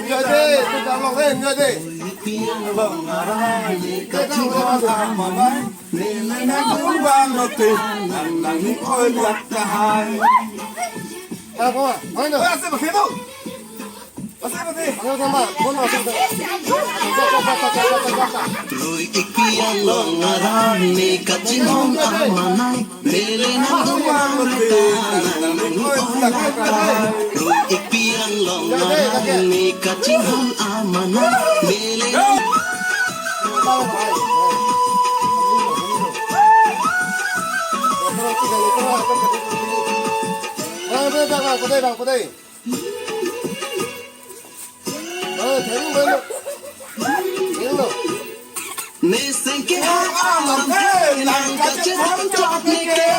Nhớ đi, tôi đã lòng lên, nhớ đi. Vâng, cái nào đó làm mà nói, nên nó cũng vang nó tìm, là những ôi lạc cả hai. À, có à, nói nữa. Ôi, xem đâu? Rồi ikian longarane kachingon amanay lele na Rồi ikian longarane kachingon amanay lele na Vào đây. Ne senke alam ke lang kachin ham chot ni ke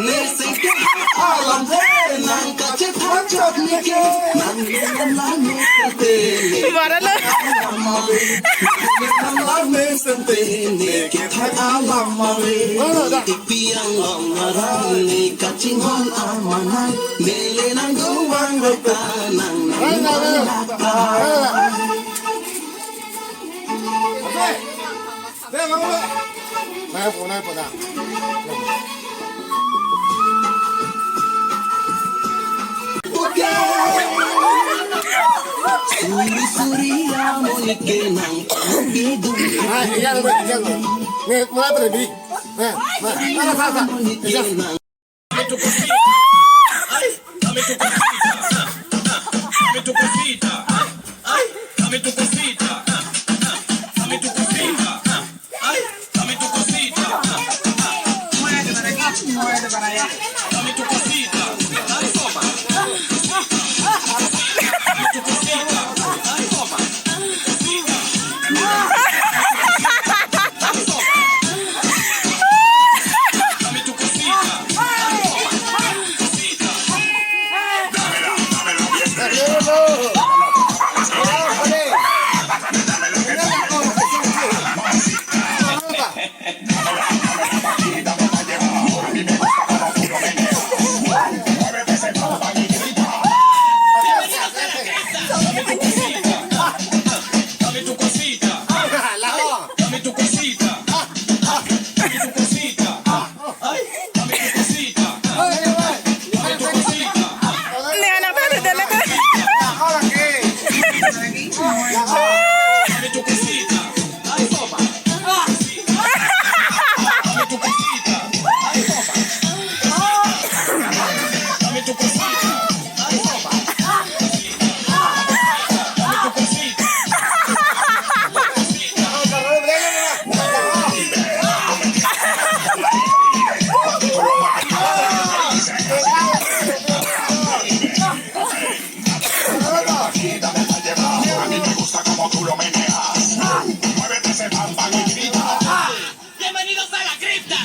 Ne senke alam ke lang kachin ham chot ni ke Nang lang ne sente Marala. Lang ne sente ne ke thai alam mare Ipiang long arang ne kachin hon amanai Mele nang duwang rota nang Suri-suri amo ike nang pangidong Mulai pada di. Mana ike nang Bienvenidos a la cripta.